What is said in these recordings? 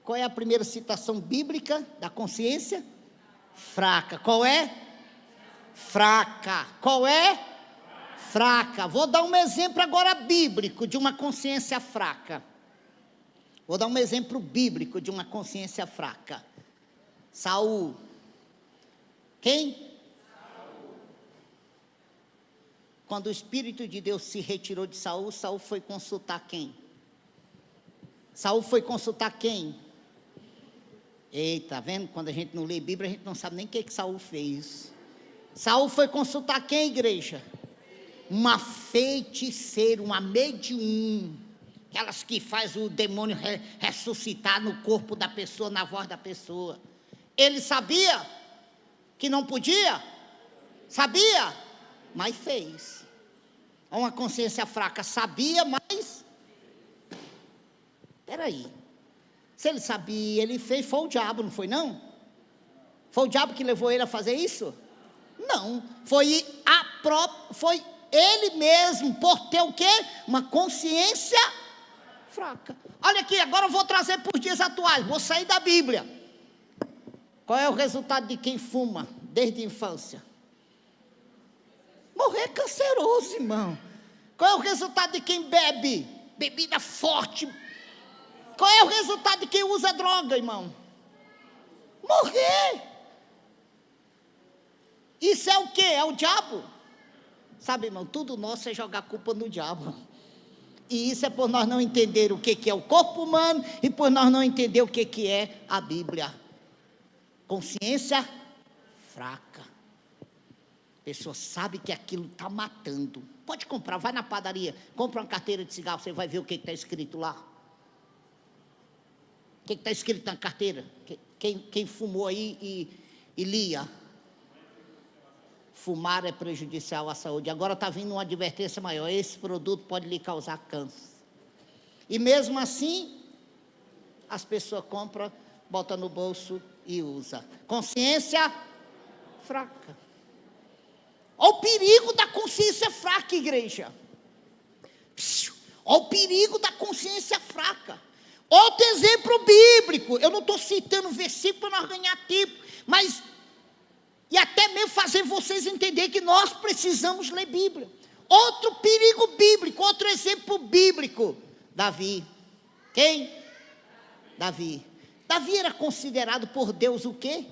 qual é a primeira citação bíblica da consciência? Fraca. Qual é? Fraca. Qual é? Fraca. Vou dar um exemplo agora bíblico de uma consciência fraca. Vou dar um exemplo bíblico de uma consciência fraca. Saul. Quem? Saul. Quando o Espírito de Deus se retirou de Saul, Saul foi consultar quem? Saul foi consultar quem? Eita, tá vendo? Quando a gente não lê Bíblia, a gente não sabe nem o que Saul fez. Saul foi consultar quem, igreja? Uma feiticeira, uma medium. Aquelas que faz o demônio ressuscitar no corpo da pessoa, na voz da pessoa. Ele sabia que não podia? Sabia, mas fez. É uma consciência fraca. Sabia, mas... Espera aí. Se ele sabia, ele fez, foi o diabo, não foi não? Foi o diabo que levou ele a fazer isso? Não. Foi ele mesmo, por ter o quê? Uma consciência fraca. Olha aqui, agora eu vou trazer para os dias atuais. Vou sair da Bíblia. Qual é o resultado de quem fuma desde a infância? Morrer canceroso, irmão. Qual é o resultado de quem bebe? Bebida forte. Qual é o resultado de quem usa droga, irmão? Morrer. Isso é o quê? É o diabo. Sabe, irmão, tudo nosso é jogar culpa no diabo. E isso é por nós não entender o que é o corpo humano e por nós não entender o que é a Bíblia. Consciência fraca. A pessoa sabe que aquilo está matando. Pode comprar, vai na padaria, compra uma carteira de cigarro, você vai ver o que está escrito lá. O que está escrito na carteira? Quem fumou aí e lia. Fumar é prejudicial à saúde. Agora está vindo uma advertência maior. Esse produto pode lhe causar câncer. E mesmo assim, as pessoas compram, botam no bolso e usam. Consciência fraca. Olha o perigo da consciência fraca, igreja. Olha o perigo da consciência fraca. Outro exemplo bíblico. Eu não estou citando versículo para nós ganhar tempo, mas... E até mesmo fazer vocês entenderem que nós precisamos ler Bíblia. Outro perigo bíblico, outro exemplo bíblico. Davi. Quem? Davi. Davi era considerado por Deus o quê?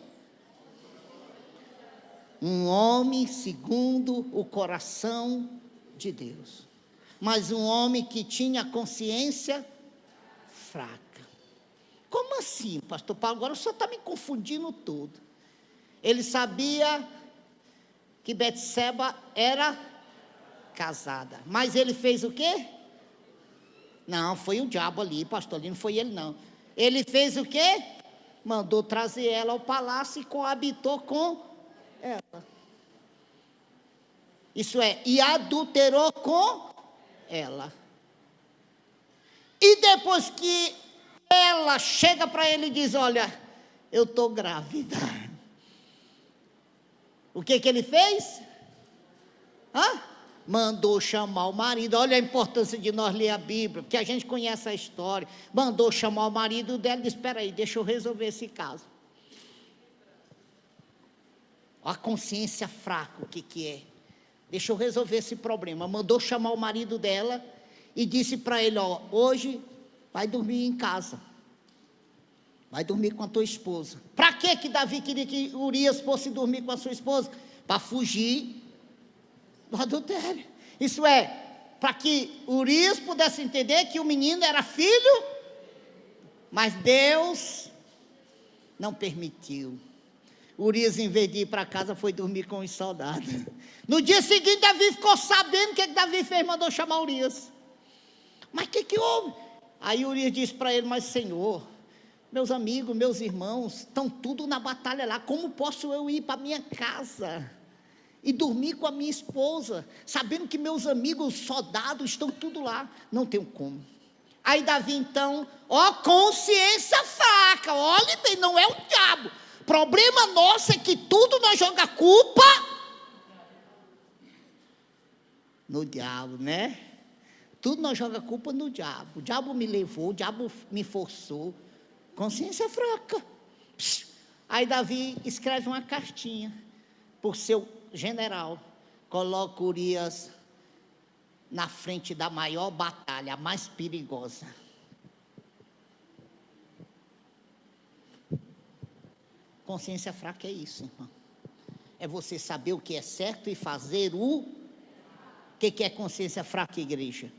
Um homem segundo o coração de Deus. Mas um homem que tinha consciência fraca. Como assim, pastor Paulo? Agora o senhor está me confundindo todo. Ele sabia que Betseba era casada. Mas ele fez o quê? Não, foi o diabo ali, pastor, ali não foi ele não. Ele fez o quê? Mandou trazer ela ao palácio e coabitou com ela. Isso é, e adulterou com ela. E depois que ela chega para ele e diz, olha, eu estou grávida. O que ele fez? Mandou chamar o marido. Olha a importância de nós ler a Bíblia, porque a gente conhece a história. Mandou chamar o marido dela e disse, espera aí, deixa eu resolver esse caso. A consciência fraca, o que é? Deixa eu resolver esse problema. Mandou chamar o marido dela e disse para ele, ó, hoje vai dormir em casa. Vai dormir com a tua esposa. Para que Davi queria que Urias fosse dormir com a sua esposa? Para fugir do adultério. Isso é, para que Urias pudesse entender que o menino era filho, mas Deus não permitiu. Urias, em vez de ir para casa, foi dormir com os soldados. No dia seguinte, Davi ficou sabendo o que Davi fez, mandou chamar Urias. Mas o que houve? Aí Urias disse para ele, mas Senhor, meus amigos, meus irmãos, estão tudo na batalha lá, como posso eu ir para minha casa e dormir com a minha esposa, sabendo que meus amigos soldados estão tudo lá? Não tenho como. Aí Davi então, consciência fraca, olhe bem, não é o diabo, problema nosso é que tudo nós joga culpa no diabo, né? Tudo nós jogamos a culpa no diabo. O diabo me levou, o diabo me forçou. Consciência fraca. Aí Davi escreve uma cartinha por seu general. Coloca Urias na frente da maior batalha, a mais perigosa. Consciência fraca é isso, irmão. É você saber o que é certo e fazer o... O que é consciência fraca, igreja?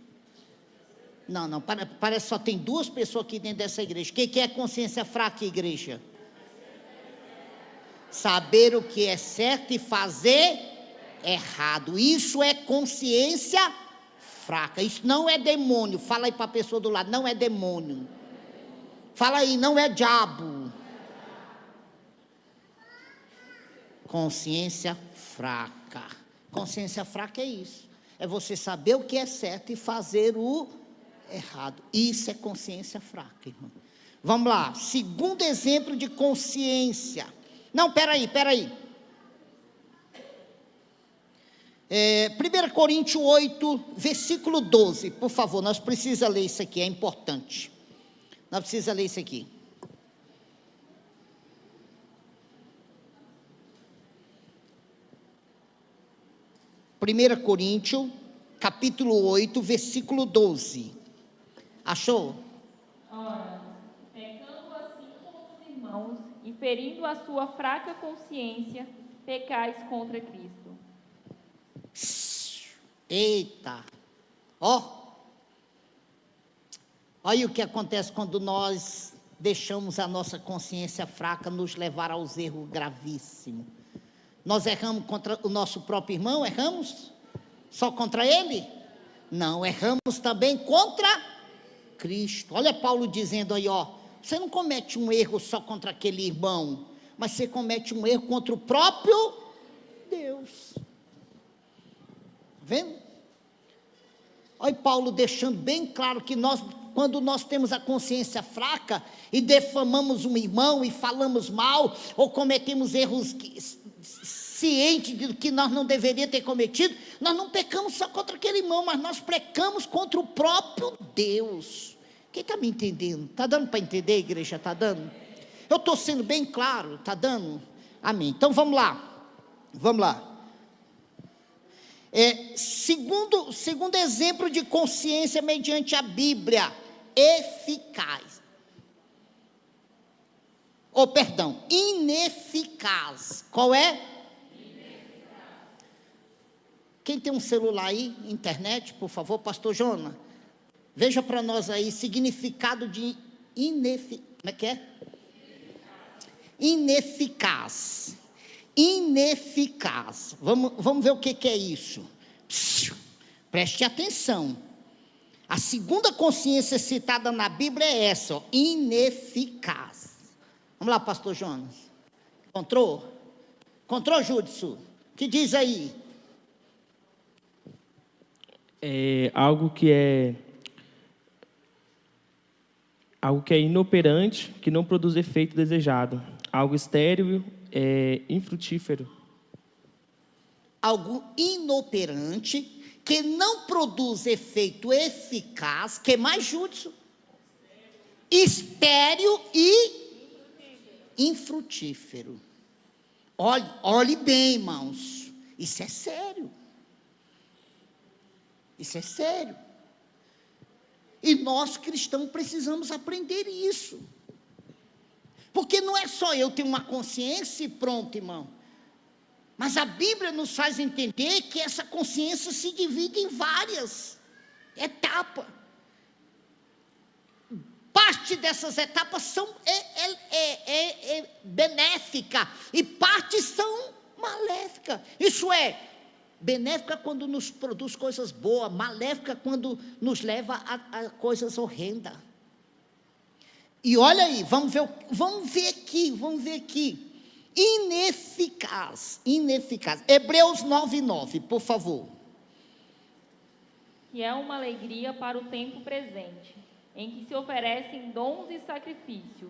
Não, parece que só tem duas pessoas aqui dentro dessa igreja. O que é consciência fraca, igreja? Saber o que é certo e fazer errado. Isso é consciência fraca. Isso não é demônio. Fala aí para a pessoa do lado, não é demônio. Fala aí, não é diabo. Consciência fraca. Consciência fraca é isso. É você saber o que é certo e fazer o errado. Isso é consciência fraca, irmão. Vamos lá. Segundo exemplo de consciência. Não, peraí. 1 Coríntios 8, versículo 12. Por favor, nós precisamos ler isso aqui, é importante. Nós precisamos ler isso aqui. Primeira Coríntios, capítulo 8, versículo 12. Achou? Ora, pecando assim como os irmãos e ferindo a sua fraca consciência, pecais contra Cristo. Eita! Olha o que acontece quando nós deixamos a nossa consciência fraca nos levar aos erros gravíssimos. Nós erramos contra o nosso próprio irmão? Erramos? Só contra ele? Não, erramos também contra Cristo. Olha Paulo dizendo aí, você não comete um erro só contra aquele irmão, mas você comete um erro contra o próprio Deus. Vendo? Olha Paulo deixando bem claro que quando nós temos a consciência fraca e defamamos um irmão e falamos mal, ou cometemos erros cientes de que nós não deveríamos ter cometido, nós não pecamos só contra aquele irmão, mas nós pecamos contra o próprio Deus. Quem está me entendendo? Está dando para entender, igreja? Está dando? Eu estou sendo bem claro? Está dando? Amém. Então vamos lá. Segundo exemplo de consciência mediante a Bíblia, eficaz. Ineficaz. Qual é? Quem tem um celular aí, internet, por favor, pastor Jonas, veja para nós aí, significado de como é que é? Ineficaz. Vamos ver o que é isso. Preste atenção. A segunda consciência citada na Bíblia é essa, ineficaz. Vamos lá, pastor Jonas. Encontrou, Júdice? O que diz aí? É algo que é inoperante, que não produz efeito desejado. Algo estéril, infrutífero. Algo inoperante, que não produz efeito eficaz, que mais, Júdice? Estéril e infrutífero. Olhe bem, irmãos. Isso é sério. Isso é sério. E nós cristãos precisamos aprender isso. Porque não é só eu ter uma consciência e pronto, irmão. Mas a Bíblia nos faz entender que essa consciência se divide em várias etapas. Parte dessas etapas são benéfica e parte são maléfica. Isso é, benéfica quando nos produz coisas boas, maléfica quando nos leva a coisas horrendas. E olha aí, vamos ver aqui. Ineficaz. Hebreus 9:9, por favor. Que é uma alegria para o tempo presente, em que se oferecem dons e sacrifícios,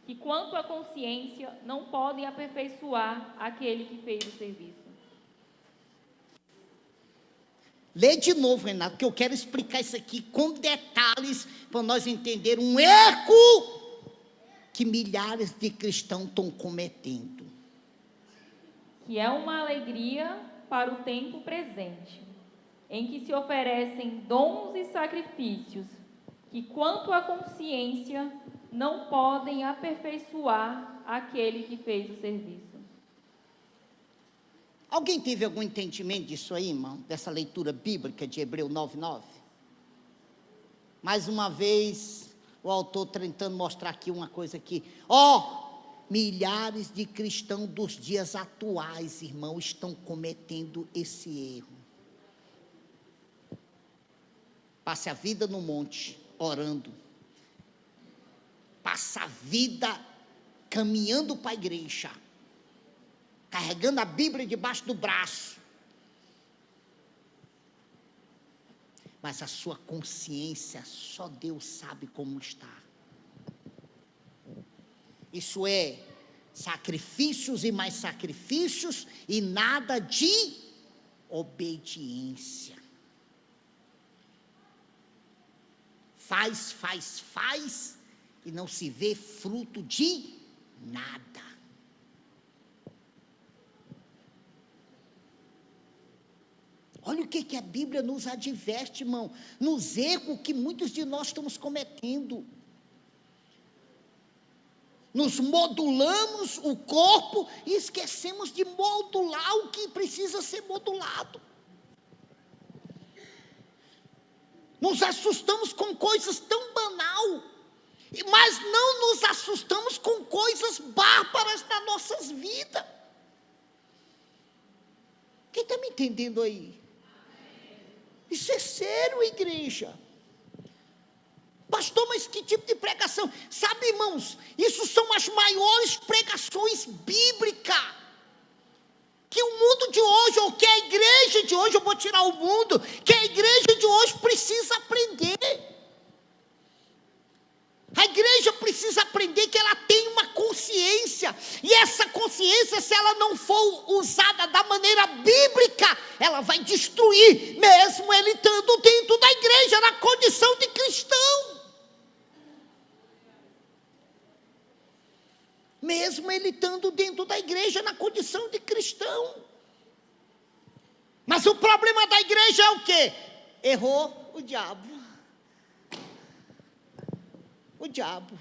que quanto à consciência não podem aperfeiçoar aquele que fez o serviço. Lê de novo, Renato, que eu quero explicar isso aqui com detalhes, para nós entender um erro que milhares de cristãos estão cometendo. Que é uma alegria para o tempo presente, em que se oferecem dons e sacrifícios, que quanto à consciência não podem aperfeiçoar aquele que fez o serviço. Alguém teve algum entendimento disso aí, irmão? Dessa leitura bíblica de Hebreu 9:9? Mais uma vez, o autor tentando mostrar aqui uma coisa aqui. Milhares de cristãos dos dias atuais, irmão, estão cometendo esse erro. Passe a vida no monte, orando. Passa a vida caminhando para a igreja, carregando a Bíblia debaixo do braço. Mas a sua consciência, só Deus sabe como está. Isso é sacrifícios e mais sacrifícios e nada de obediência. Faz e não se vê fruto de nada. Olha o que a Bíblia nos adverte, irmão, nos erros que muitos de nós estamos cometendo. Nos modulamos o corpo e esquecemos de modular o que precisa ser modulado. Nos assustamos com coisas tão banal, mas não nos assustamos com coisas bárbaras nas nossas vidas. Quem está me entendendo aí? Isso é sério, igreja. Pastor, mas que tipo de pregação? Sabe, irmãos, isso são as maiores pregações bíblicas que o mundo de hoje, ou que a igreja de hoje, eu vou tirar o mundo, que a igreja de hoje precisa aprender. A igreja precisa aprender que ela tem uma consciência, e essa consciência, se ela não for usada da maneira bíblica, ela vai destruir, mesmo ele estando dentro da igreja, na condição de cristão. Mesmo ele estando dentro da igreja, na condição de cristão. Mas o problema da igreja é o quê? Errou o diabo. O diabo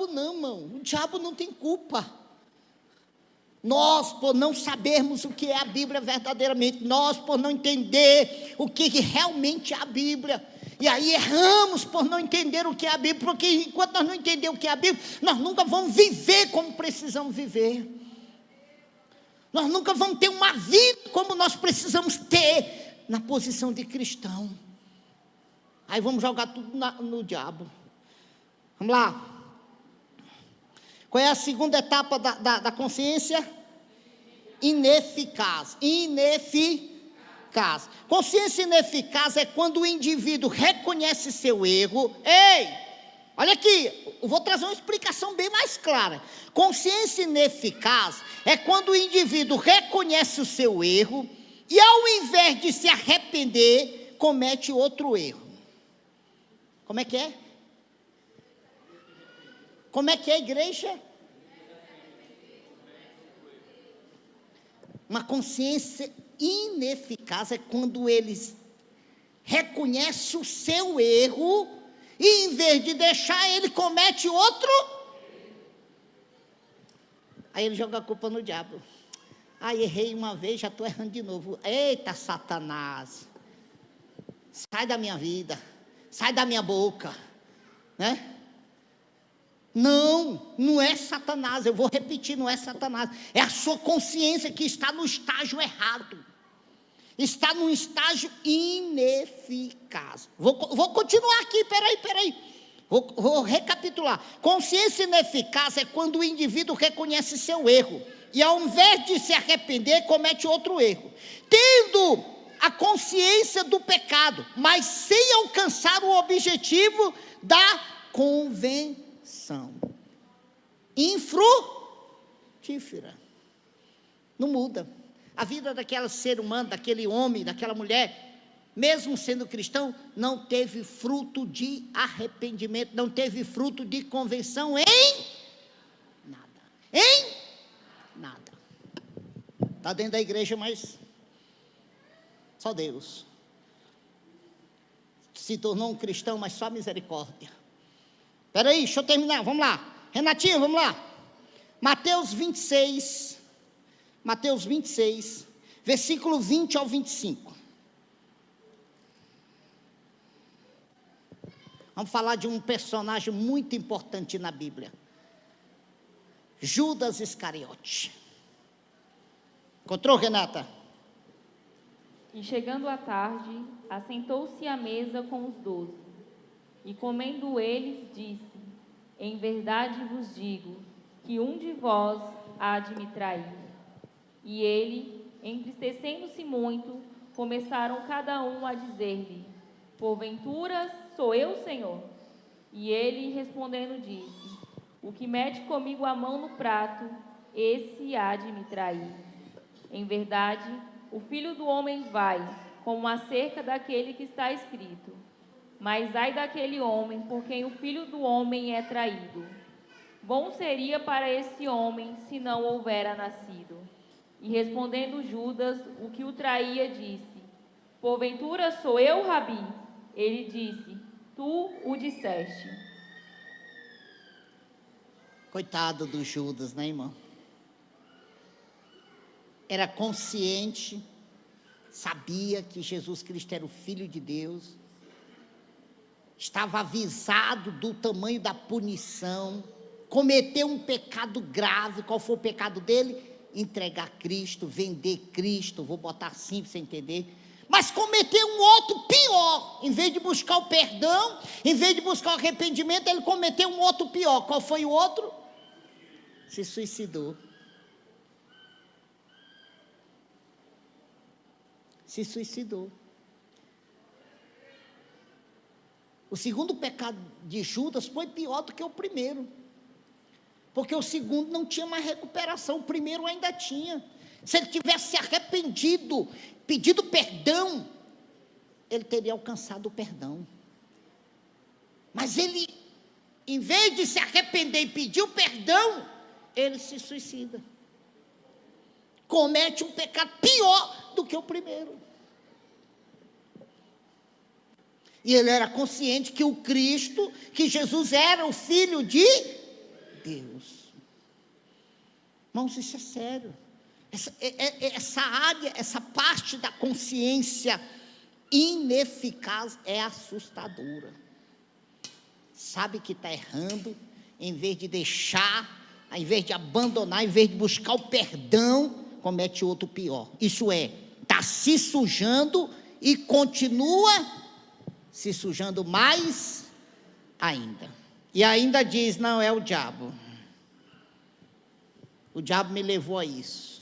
não, irmão, o diabo não tem culpa. Nós, por não sabermos o que é a Bíblia verdadeiramente, nós, por não entender o que realmente é a Bíblia, e aí erramos por não entender o que é a Bíblia, porque enquanto nós não entendemos o que é a Bíblia, nós nunca vamos viver como precisamos viver. Nós nunca vamos ter uma vida como nós precisamos ter na posição de cristão. Aí vamos jogar tudo no diabo. Vamos lá. Qual é a segunda etapa da consciência? Ineficaz. Consciência ineficaz é quando o indivíduo reconhece seu erro. Ei, olha aqui, eu vou trazer uma explicação bem mais clara. Consciência ineficaz é quando o indivíduo reconhece o seu erro e, ao invés de se arrepender, comete outro erro. Como é que é? Como é que é, igreja? Uma consciência ineficaz é quando eles reconhecem o seu erro e, em vez de deixar, ele comete outro. Aí ele joga a culpa no diabo. Errei uma vez, já estou errando de novo. Eita, Satanás, sai da minha vida, sai da minha boca, né? Não é Satanás, eu vou repetir, não é Satanás, é a sua consciência que está no estágio errado, está num estágio ineficaz. Vou continuar aqui, peraí, vou recapitular. Consciência ineficaz é quando o indivíduo reconhece seu erro, e ao invés de se arrepender, comete outro erro, tendo a consciência do pecado, mas sem alcançar o objetivo da convenção. Infrutífera. Não muda. a vida daquele ser humano, daquele homem, daquela mulher, mesmo sendo cristão, não teve fruto de arrependimento, não teve fruto de conversão em nada. Em nada. Está dentro da igreja, mas só Deus. Se tornou um cristão, mas só misericórdia. Espera aí, deixa eu terminar, vamos lá. Renatinho, vamos lá. Mateus 26, versículo 20 ao 25. Vamos falar de um personagem muito importante na Bíblia. Judas Iscariote. Encontrou, Renata? E chegando à tarde, assentou-se à mesa com os 12. E comendo eles, disse: Em verdade vos digo, que um de vós há de me trair. E ele, entristecendo-se muito, começaram cada um a dizer-lhe: Porventura sou eu, Senhor? E ele, respondendo, disse: O que mete comigo a mão no prato, esse há de me trair. Em verdade, o Filho do Homem vai, como acerca daquele que está escrito. Mas ai daquele homem por quem o Filho do Homem é traído. Bom seria para esse homem se não houvera nascido. E respondendo Judas, o que o traía, disse: Porventura sou eu, Rabi? Ele disse: Tu o disseste. Coitado do Judas, né, irmão? Era consciente, sabia que Jesus Cristo era o Filho de Deus, estava avisado do tamanho da punição, cometeu um pecado grave. Qual foi o pecado dele? Entregar Cristo, vender Cristo, vou botar assim para você entender. Mas cometeu um outro pior. Em vez de buscar o perdão, em vez de buscar o arrependimento, ele cometeu um outro pior. Qual foi o outro? Se suicidou. Se suicidou. O segundo pecado de Judas foi pior do que o primeiro, porque o segundo não tinha mais recuperação, o primeiro ainda tinha. Se ele tivesse se arrependido, pedido perdão, ele teria alcançado o perdão. Mas ele, em vez de se arrepender e pedir o perdão, ele se suicida. Comete um pecado pior do que o primeiro. E ele era consciente que o Cristo, que Jesus era o Filho de Deus. Irmãos, isso é sério. Essa área, essa parte da consciência ineficaz é assustadora. Sabe que está errando, em vez de deixar, em vez de abandonar, em vez de buscar o perdão, comete outro pior. Isso é, está se sujando e continua se sujando mais ainda. E ainda diz: não, é o diabo. O diabo me levou a isso.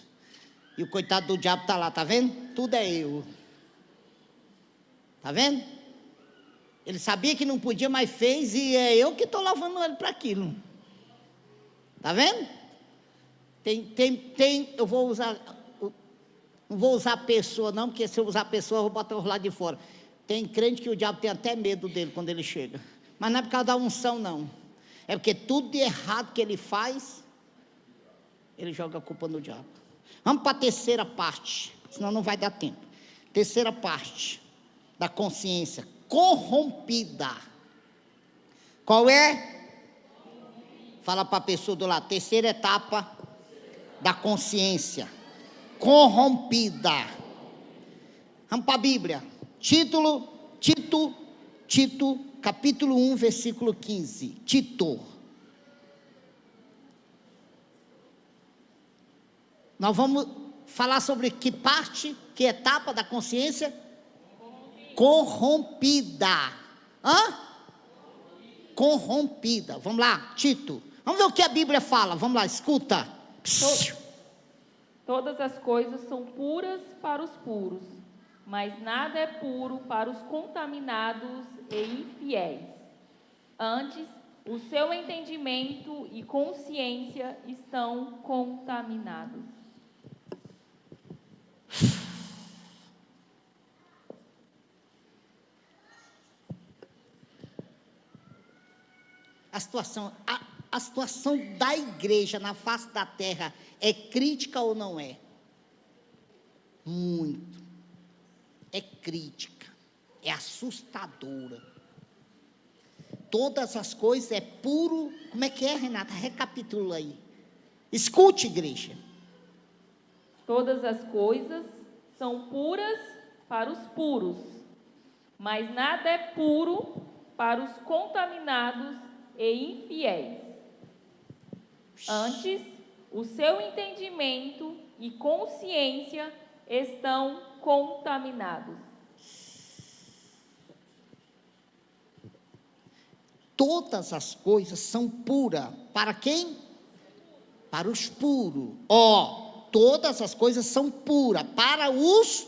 E o coitado do diabo está lá, está vendo? Tudo é eu. Está vendo? Ele sabia que não podia, mas fez, e é eu que estou levando ele para aquilo. Está vendo? Eu vou usar, não vou usar a pessoa não, porque se eu usar a pessoa, eu vou botar os lá de fora. Tem crente que o diabo tem até medo dele quando ele chega. Mas não é por causa da unção, não. É porque tudo de errado que ele faz, ele joga a culpa no diabo. Vamos para a terceira parte, senão não vai dar tempo. Terceira parte da consciência corrompida. Qual é? Fala para a pessoa do lado. Terceira etapa da consciência corrompida. Vamos para a Bíblia. Tito, capítulo 1, versículo 15. Tito. Nós vamos falar sobre que parte, que etapa da consciência? Corrompida. Hã? Corrompida. Vamos lá, Tito. Vamos ver o que a Bíblia fala. Vamos lá, escuta. Todas as coisas são puras para os puros, mas nada é puro para os contaminados e infiéis. Antes, o seu entendimento e consciência estão contaminados. A situação da igreja na face da terra é crítica ou não é? Muito. É crítica. É assustadora. Todas as coisas é puro. Como é que é, Renata? Recapitula aí. Escute, igreja. Todas as coisas são puras para os puros, mas nada é puro para os contaminados e infiéis. Antes, o seu entendimento e consciência estão contaminados. Todas as coisas são puras. Para quem? Para os puros. Todas as coisas são puras para os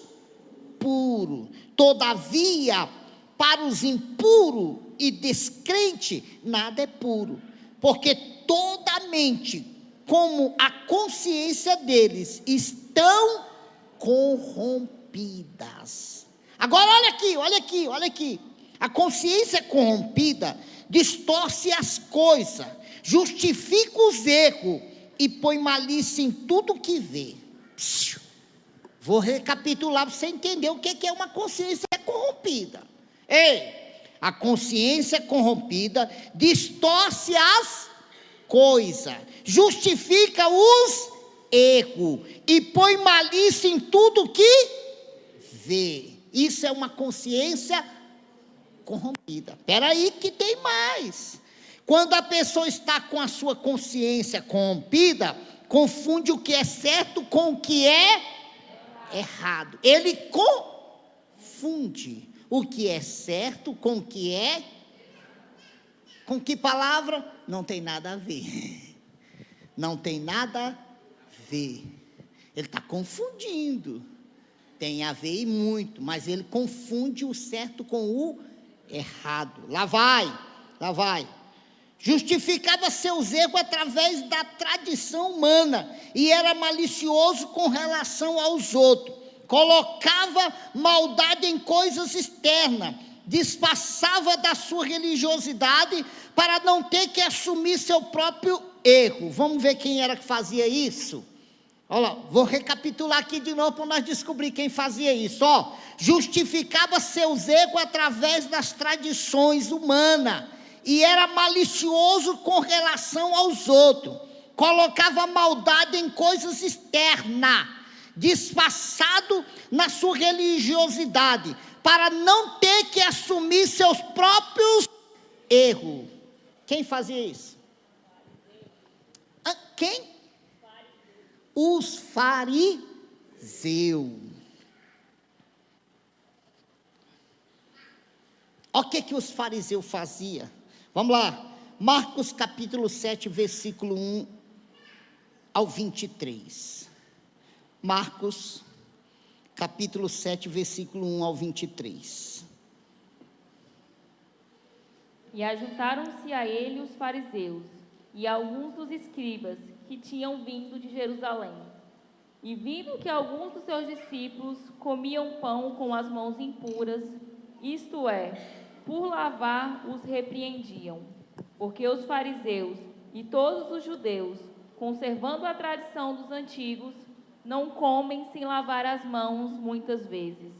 puros. Todavia, para os impuros e descrentes, nada é puro. Porque toda a mente, como a consciência deles, estão corrompidas. Agora olha aqui. A consciência corrompida distorce as coisas, justifica os erros e põe malícia em tudo que vê. Vou recapitular para você entender o que é uma consciência corrompida. A consciência corrompida distorce as coisas, justifica os erros e põe malícia em tudo que vê. Isso é uma consciência corrompida. Espera aí que tem mais. Quando a pessoa está com a sua consciência corrompida, confunde o que é certo com o que é errado. Ele confunde o que é certo com o que é. Com que palavra? Não tem nada a ver. Não tem nada a ver. Ele está confundindo. Tem a ver e muito, mas ele confunde o certo com o errado. Lá vai. Justificava seus erros através da tradição humana e era malicioso com relação aos outros. Colocava maldade em coisas externas, disfarçava da sua religiosidade para não ter que assumir seu próprio erro. Vamos ver quem era que fazia isso? Olha lá, vou recapitular aqui de novo para nós descobrir quem fazia isso. Justificava seus erros através das tradições humanas e era malicioso com relação aos outros. Colocava maldade em coisas externas, disfarçado na sua religiosidade, para não ter que assumir seus próprios erros. Quem fazia isso? Quem? Os fariseus. Olha o que os fariseus faziam. Vamos lá. Marcos capítulo 7, versículo 1 ao 23. Marcos capítulo 7, versículo 1 ao 23. E ajuntaram-se a ele os fariseus e alguns dos escribas que tinham vindo de Jerusalém. E vindo que alguns dos seus discípulos comiam pão com as mãos impuras, isto é, por lavar, os repreendiam. Porque os fariseus e todos os judeus, conservando a tradição dos antigos, não comem sem lavar as mãos muitas vezes.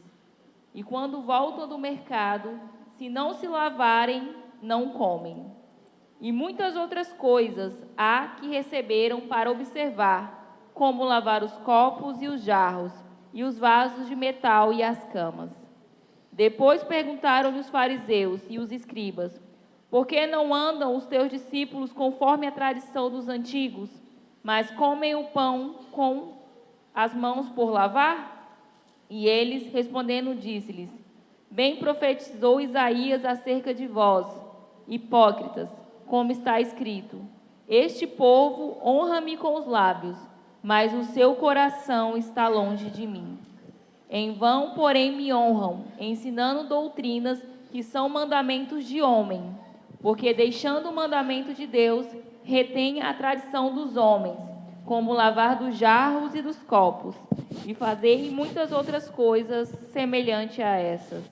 E quando voltam do mercado, se não se lavarem, não comem. E muitas outras coisas há que receberam para observar, como lavar os copos e os jarros, e os vasos de metal e as camas. Depois perguntaram-lhe os fariseus e os escribas: por que não andam os teus discípulos conforme a tradição dos antigos, mas comem o pão com as mãos por lavar? E eles, respondendo, disse-lhes: bem profetizou Isaías acerca de vós, hipócritas, como está escrito: este povo honra-me com os lábios, mas o seu coração está longe de mim. Em vão, porém, me honram, ensinando doutrinas que são mandamentos de homem, porque deixando o mandamento de Deus, retém a tradição dos homens, como lavar dos jarros e dos copos, e fazerem muitas outras coisas semelhantes a essas.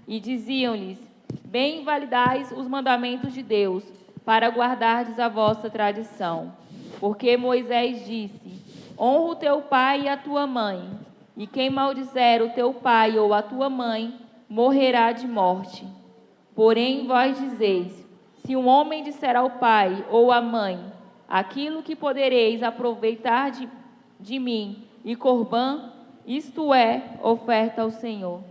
E diziam-lhes: bem invalidais os mandamentos de Deus, para guardardes a vossa tradição. Porque Moisés disse: honra o teu pai e a tua mãe, e quem maldizer o teu pai ou a tua mãe, morrerá de morte. Porém vós dizeis: se um homem disser ao pai ou à mãe, aquilo que podereis aproveitar de mim, e corbã, isto é, oferta ao Senhor.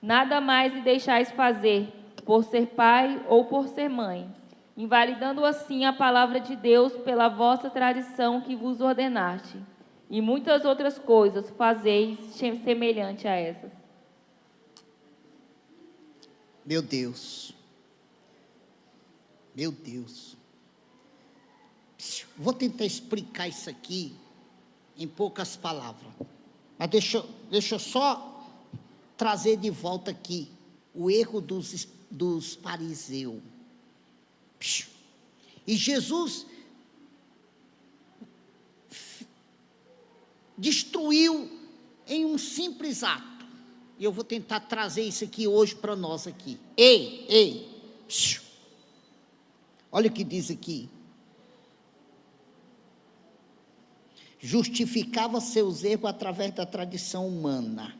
Nada mais lhe deixais fazer, por ser pai ou por ser mãe, invalidando assim a palavra de Deus pela vossa tradição que vos ordenaste. E muitas outras coisas fazeis semelhante a essas. Meu Deus. Meu Deus. Vou tentar explicar isso aqui em poucas palavras. Mas deixa eu só trazer de volta aqui o erro dos fariseus. E Jesus destruiu em um simples ato. E eu vou tentar trazer isso aqui hoje para nós aqui. Ei. Olha o que diz aqui. Justificava seus erros através da tradição humana.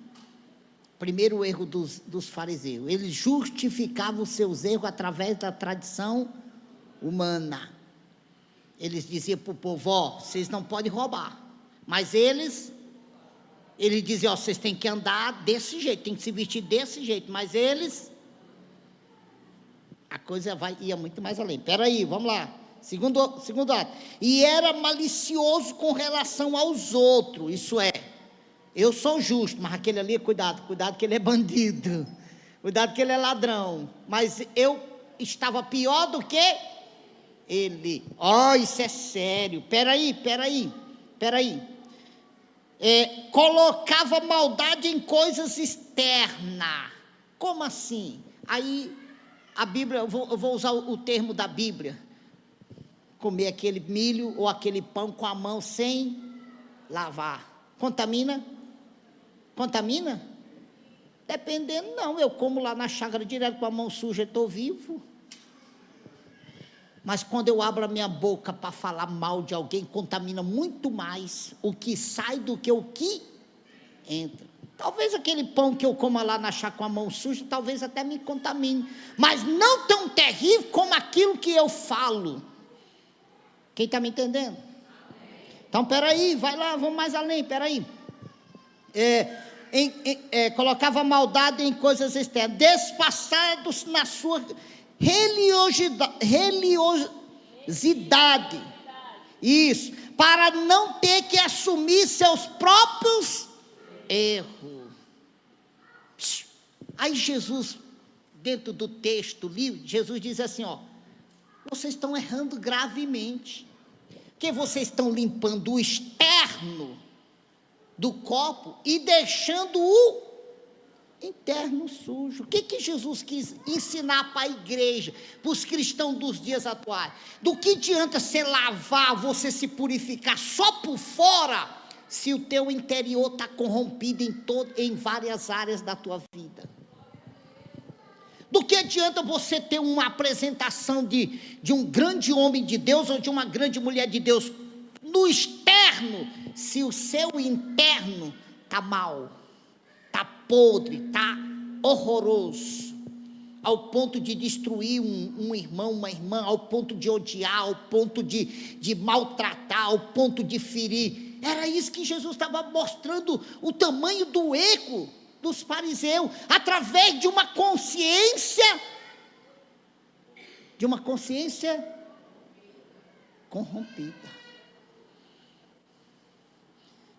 Primeiro erro dos fariseus. Eles justificavam os seus erros através da tradição humana. Eles diziam para o povo: ó, vocês não podem roubar. Mas eles diziam: ó, vocês têm que andar desse jeito, têm que se vestir desse jeito. Mas a coisa ia muito mais além. Espera aí, vamos lá. Segundo ato. E era malicioso com relação aos outros. Isso é, eu sou justo, mas aquele ali, cuidado que ele é bandido. Cuidado que ele é ladrão. Mas eu estava pior do que ele. Isso é sério. Espera aí. Colocava maldade em coisas externas. Como assim? Aí, a Bíblia, eu vou usar o termo da Bíblia. Comer aquele milho ou aquele pão com a mão sem lavar. Contamina? Dependendo, não. Eu como lá na chácara direto com a mão suja, estou vivo. Mas quando eu abro a minha boca para falar mal de alguém, contamina muito mais o que sai do que o que entra. Talvez aquele pão que eu como lá na chácara com a mão suja, talvez até me contamine. Mas não tão terrível como aquilo que eu falo. Quem está me entendendo? Então, peraí, vai lá, vamos mais além, peraí. Colocava maldade em coisas externas, despassados na sua religiosidade. Isso, para não ter que assumir seus próprios erros. Aí Jesus, dentro do texto livre, Jesus diz assim, ó: vocês estão errando gravemente, porque vocês estão limpando o externo do copo e deixando o interno sujo. O que Jesus quis ensinar para a igreja, para os cristãos dos dias atuais? Do que adianta você lavar, você se purificar só por fora, se o teu interior está corrompido em várias áreas da tua vida? Do que adianta você ter uma apresentação de um grande homem de Deus ou de uma grande mulher de Deus no externo, se o seu interno está mal, está podre, está horroroso, ao ponto de destruir um irmão, uma irmã, ao ponto de odiar, ao ponto de maltratar, ao ponto de ferir? Era isso que Jesus estava mostrando, o tamanho do erro dos fariseus, através de uma consciência corrompida.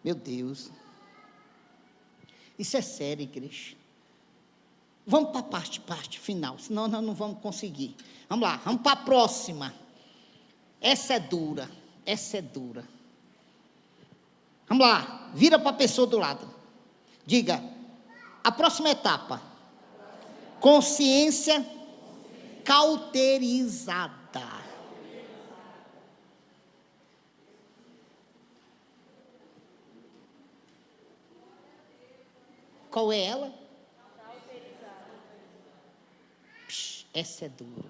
Meu Deus, isso é sério, igreja. Vamos para a parte final, senão nós não vamos conseguir. Vamos lá, vamos para a próxima. Essa é dura. Vamos lá, vira para a pessoa do lado. Diga: a próxima etapa: consciência cauterizada. Qual é ela? Essa é dura.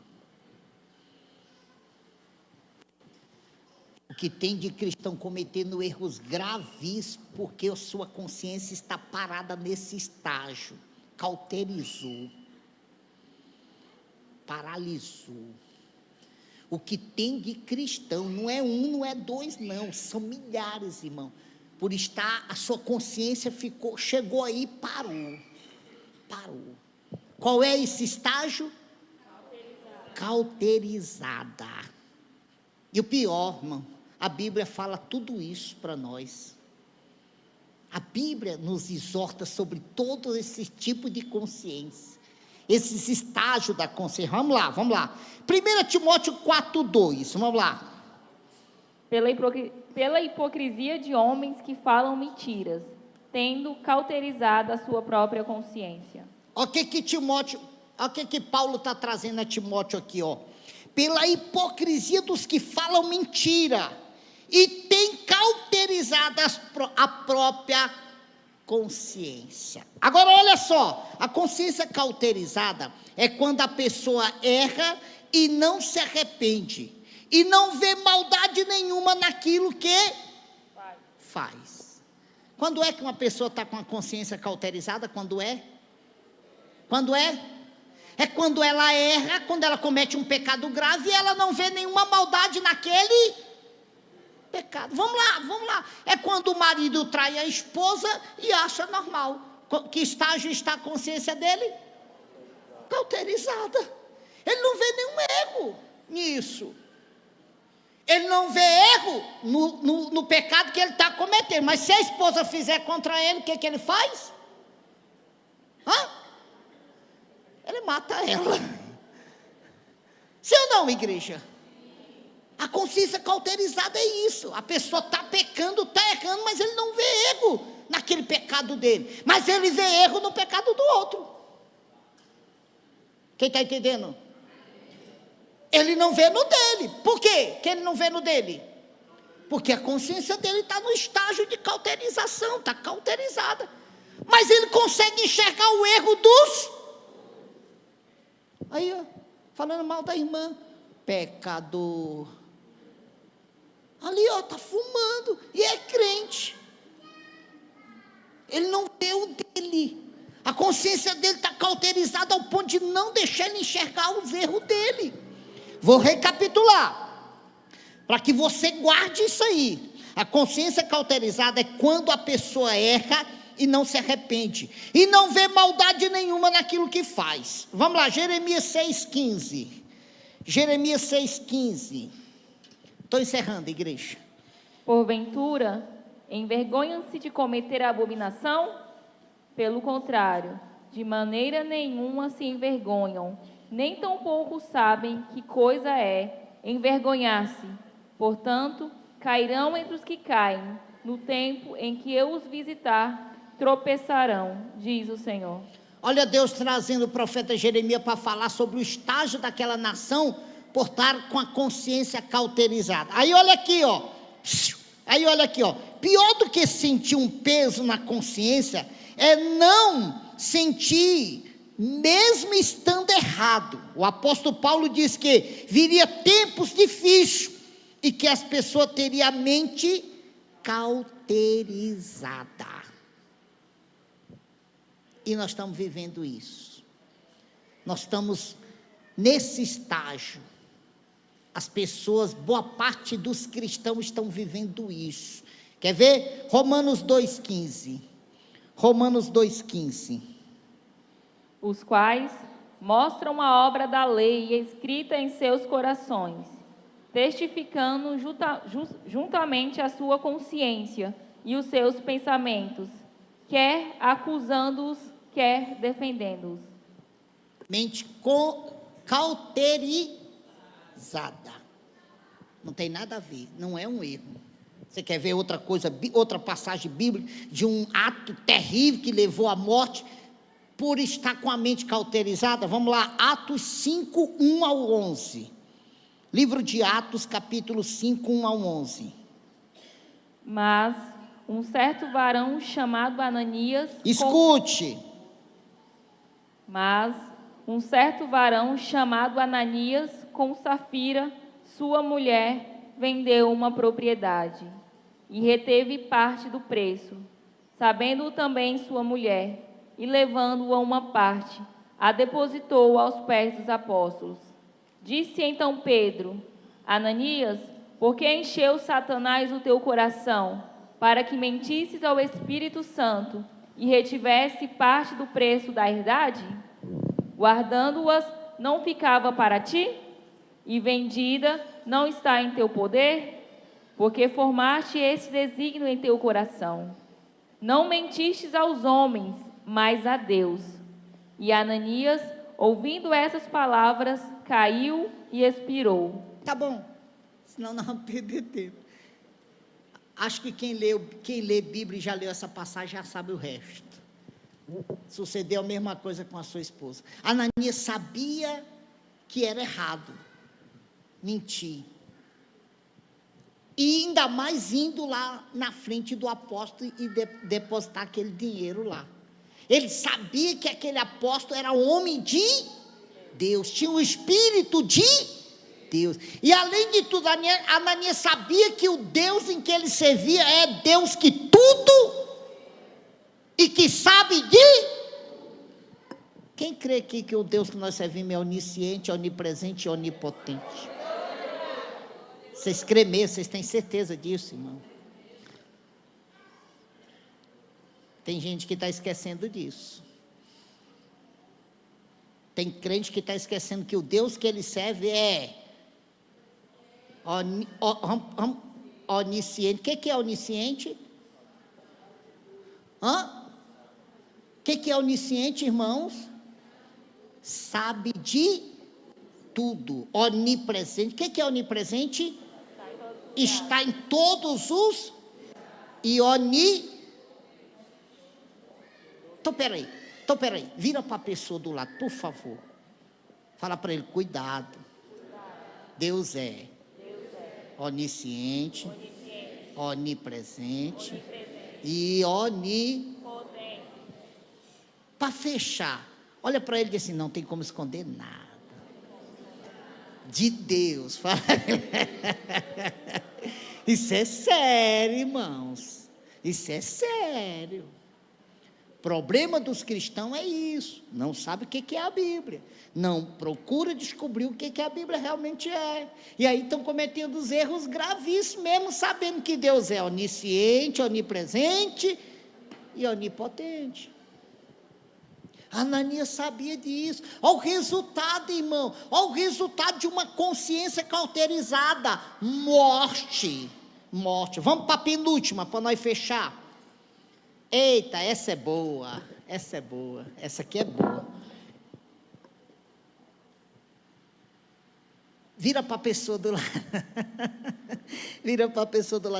que tem de cristão cometendo erros graves, porque a sua consciência está parada nesse estágio, cauterizou, paralisou. O que tem de cristão, não é um, não é dois, não, são milhares, irmão. Por estar, a sua consciência chegou aí e parou. Qual é esse estágio? Cauterizada. E o pior, irmão, a Bíblia fala tudo isso para nós. A Bíblia nos exorta sobre todo esse tipo de consciência, esses estágios da consciência. Vamos lá. 1 Timóteo 4:2, vamos lá. Pela hipocrisia de homens que falam mentiras, tendo cauterizado a sua própria consciência. Olha o que Paulo está trazendo a Timóteo aqui, ó. Pela hipocrisia dos que falam mentira, e tem cauterizado a própria consciência. Agora olha só, a consciência cauterizada é quando a pessoa erra e não se arrepende, e não vê maldade nenhuma naquilo que faz. Quando é que uma pessoa está com a consciência cauterizada? Quando é? É quando ela erra, quando ela comete um pecado grave, e ela não vê nenhuma maldade naquele pecado. Vamos lá. É quando o marido trai a esposa e acha normal. Que estágio está a consciência dele? Cauterizada. Ele não vê nenhum erro nisso. Ele não vê erro no pecado que ele está cometendo. Mas se a esposa fizer contra ele, o que ele faz? Ele mata ela. Sim ou não, igreja? A consciência cauterizada é isso. A pessoa está pecando, está errando, mas ele não vê erro naquele pecado dele. Mas ele vê erro no pecado do outro. Quem está entendendo? Ele não vê no dele. Por quê que ele não vê no dele? Porque a consciência dele está no estágio de cauterização, está cauterizada. Mas ele consegue enxergar o erro dos... Aí, ó, falando mal da irmã, pecador. Ali, ó, está fumando, e é crente. Ele não vê o dele. A consciência dele está cauterizada ao ponto de não deixar ele enxergar os erros dele. Vou recapitular, para que você guarde isso aí. A consciência cauterizada é quando a pessoa erra e não se arrepende, e não vê maldade nenhuma naquilo que faz. Vamos lá, Jeremias 6,15. Jeremias 6,15. Estou encerrando, igreja. Porventura, envergonham-se de cometer a abominação? Pelo contrário, de maneira nenhuma se envergonham, nem tampouco sabem que coisa é envergonhar-se. Portanto, cairão entre os que caem, no tempo em que eu os visitar, tropeçarão, diz o Senhor. Olha Deus trazendo o profeta Jeremias para falar sobre o estágio daquela nação por estar com a consciência cauterizada. Aí olha aqui, ó. Pior do que sentir um peso na consciência é não sentir, mesmo estando errado. O apóstolo Paulo diz que viria tempos difíceis e que as pessoas teriam a mente cauterizada. E nós estamos vivendo isso. Nós estamos nesse estágio. As pessoas, boa parte dos cristãos estão vivendo isso. Quer ver? Romanos 2,15. Romanos 2,15. Os quais mostram a obra da lei escrita em seus corações, testificando juntamente a sua consciência e os seus pensamentos, quer acusando-os, quer defendendo-os. Mente cauterizada. Não tem nada a ver, não é um erro. Você quer ver outra coisa, outra passagem bíblica de um ato terrível que levou à morte por estar com a mente cauterizada? Vamos lá, Atos 5, 1 ao 11. Livro de Atos, capítulo 5, 1 ao 11. Mas um certo varão chamado Ananias... Escute. Mas um certo varão chamado Ananias, com Safira, sua mulher, vendeu uma propriedade e reteve parte do preço, sabendo também sua mulher, e levando-a uma parte, a depositou aos pés dos apóstolos. Disse então Pedro: Ananias, por que encheu Satanás o teu coração, para que mentisses ao Espírito Santo e retivesse parte do preço da herdade? Guardando-as, não ficava para ti? E vendida, não está em teu poder? Porque formaste esse desígnio em teu coração. Não mentistes aos homens, mas a Deus. E Ananias, ouvindo essas palavras, caiu e expirou. Tá bom, senão nós vamos perder tempo. Acho que quem lê Bíblia e já leu essa passagem já sabe o resto. Sucedeu a mesma coisa com a sua esposa. Ananias sabia que era errado mentir. E ainda mais indo lá na frente do apóstolo e depositar aquele dinheiro lá. Ele sabia que aquele apóstolo era homem de Deus, tinha um espírito de Deus. E além de tudo, Ananias sabia que o Deus em que ele servia é Deus que tudo e que sabe de... Quem crê aqui que o Deus que nós servimos é onisciente, onipresente e onipotente? Vocês creem mesmo, vocês têm certeza disso, irmão? Tem gente que está esquecendo disso. Tem crente que está esquecendo que o Deus que ele serve é onisciente. O que é onisciente? O que é onisciente, irmãos? Sabe de tudo. Onipresente. O que é onipresente? Está em todos os... E Então, peraí. Vira para a pessoa do lado, por favor. Fala para ele, cuidado. Deus é onisciente, onipresente e onipotente. Para fechar, olha para ele e diz assim, não tem como esconder nada de Deus. Isso é sério, irmãos. Isso é sério. O problema dos cristãos é isso, não sabe o que é a Bíblia, não procura descobrir o que a Bíblia realmente é, e aí estão cometendo os erros gravíssimos, mesmo sabendo que Deus é onisciente, onipresente e onipotente. Ananias sabia disso. Olha o resultado, irmão, olha o resultado de uma consciência cauterizada, morte, vamos para a penúltima, para nós fechar. Eita, essa é boa, essa aqui é boa. Vira para a pessoa do lado,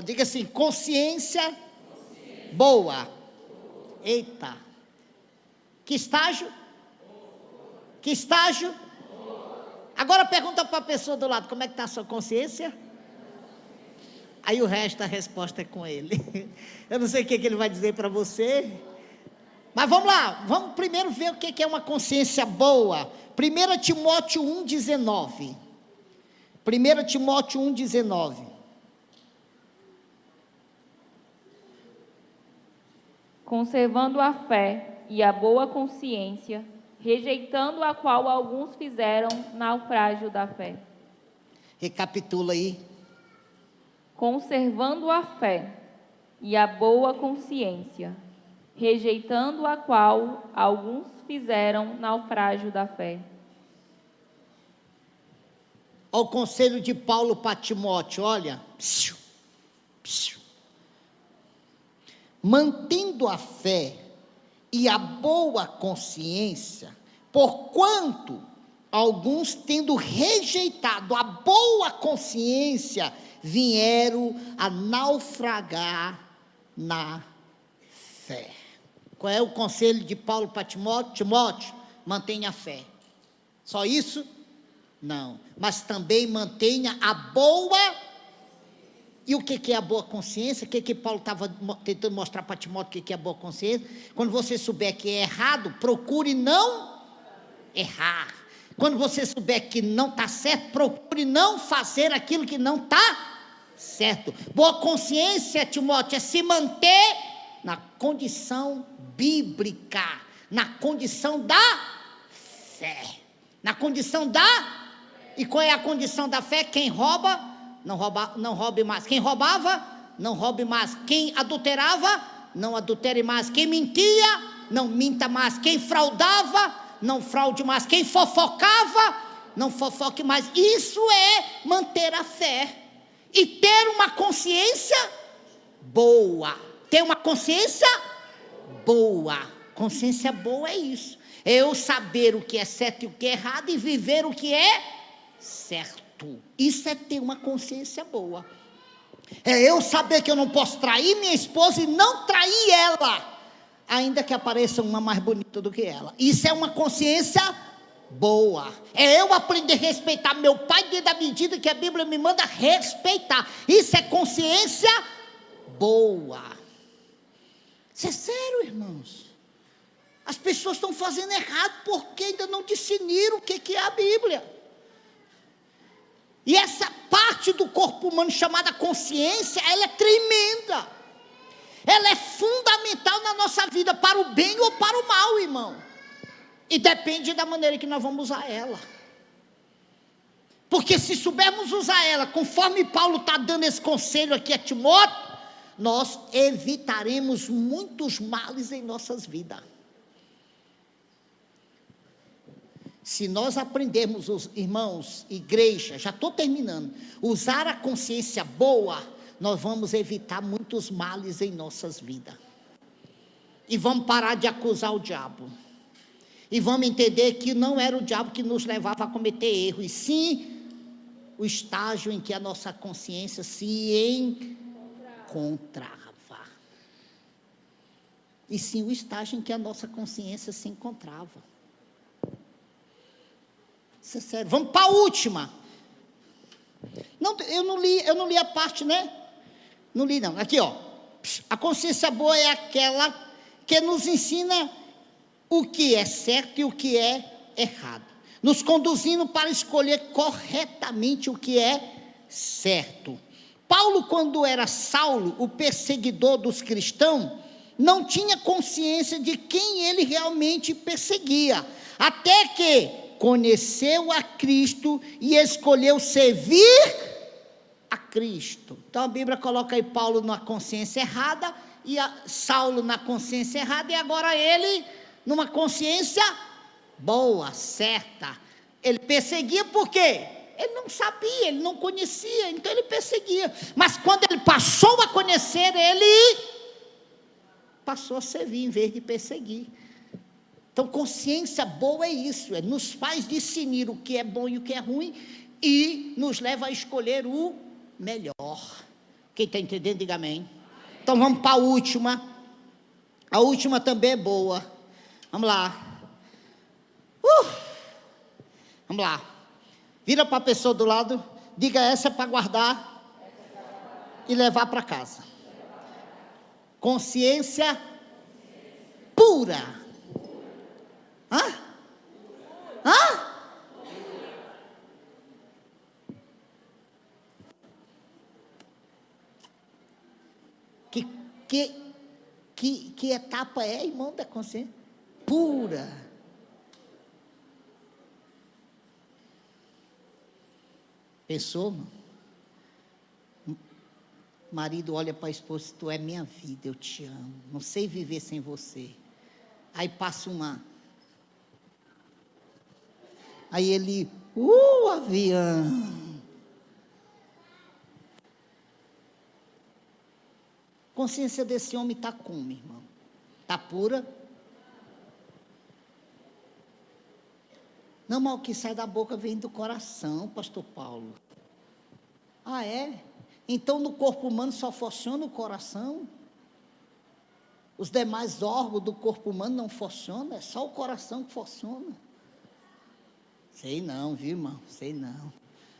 diga assim, consciência boa. Eita, que estágio? Agora pergunta para a pessoa do lado, como é que está a sua consciência? Aí o resto, a resposta é com ele. Eu não sei o que ele vai dizer para você. Mas vamos lá, vamos primeiro ver o que é uma consciência boa. 1 Timóteo 1,19. 1 Timóteo 1,19. Conservando a fé e a boa consciência, rejeitando a qual alguns fizeram naufrágio da fé. Recapitula aí. Conservando a fé e a boa consciência, rejeitando a qual alguns fizeram naufrágio da fé. Olha o conselho de Paulo para Timóteo, olha. Mantendo a fé e a boa consciência, porquanto alguns, tendo rejeitado a boa consciência, vieram a naufragar na fé. Qual é o conselho de Paulo para Timóteo? Timóteo, mantenha a fé. Só isso? Não. Mas também mantenha a boa... E o que é a boa consciência? O que Paulo estava tentando mostrar para Timóteo? O que é a boa consciência? Quando você souber que é errado, procure não errar. Quando você souber que não está certo, procure não fazer aquilo que não está certo. Boa consciência, Timóteo, é se manter na condição bíblica, na condição da fé, na condição da... E qual é a condição da fé? Quem rouba, não roube mais. Quem roubava, não roube mais. Quem adulterava, não adultere mais. Quem mentia, não minta mais. Quem fraudava, não fraude mais. Quem fofocava, não fofoque mais. Isso é manter a fé e ter uma consciência boa. Ter uma consciência boa. Consciência boa é isso. É eu saber o que é certo e o que é errado e viver o que é certo. Isso é ter uma consciência boa. É eu saber que eu não posso trair minha esposa e não trair ela, ainda que apareça uma mais bonita do que ela. Isso é uma consciência boa. É eu aprender a respeitar meu pai dentro da medida que a Bíblia me manda respeitar. Isso é consciência boa. Isso é sério, irmãos. As pessoas estão fazendo errado porque ainda não discerniram o que é a Bíblia. E essa parte do corpo humano chamada consciência, ela é tremenda. Ela é fundamental na nossa vida, para o bem ou para o mal, irmão. E depende da maneira que nós vamos usar ela. Porque se soubermos usar ela, conforme Paulo está dando esse conselho aqui a Timóteo, nós evitaremos muitos males em nossas vidas. Se nós aprendermos, os irmãos, igreja, já estou terminando, usar a consciência boa, nós vamos evitar muitos males em nossas vidas. E vamos parar de acusar o diabo. E vamos entender que não era o diabo que nos levava a cometer erros, e sim o estágio em que a nossa consciência se encontrava. E sim o estágio em que a nossa consciência se encontrava. Isso é sério. Vamos para a última. Não, eu não li a parte, né? Não li não. Aqui, ó. A consciência boa é aquela que nos ensina o que é certo e o que é errado, nos conduzindo para escolher corretamente o que é certo. Paulo, quando era Saulo, o perseguidor dos cristãos, não tinha consciência de quem ele realmente perseguia, até que conheceu a Cristo e escolheu servir a Cristo. Então a Bíblia coloca aí Paulo na consciência errada, e Saulo na consciência errada, e agora ele numa consciência boa, certa. Ele perseguia por quê? Ele não sabia, ele não conhecia, então ele perseguia. Mas quando ele passou a conhecer, ele passou a servir em vez de perseguir. Então, consciência boa é isso, nos faz discernir o que é bom e o que é ruim, e nos leva a escolher o melhor. Quem está entendendo, diga amém. Então, vamos para a última. A última também é boa. Vamos lá. Vamos lá. Vira para a pessoa do lado, diga: essa é para guardar e levar para casa. Consciência pura. Que etapa é, irmão, da consciência? Pura. Pensou? Marido olha para a esposa: tu é minha vida, eu te amo, não sei viver sem você. Aí passa aí ele, avião. Consciência desse homem está como, irmão? Está pura? Não, mas o que sai da boca vem do coração, pastor Paulo. Ah, é? Então no corpo humano só funciona o coração? Os demais órgãos do corpo humano não funcionam? É só o coração que funciona? Sei não, viu, irmão? Sei não.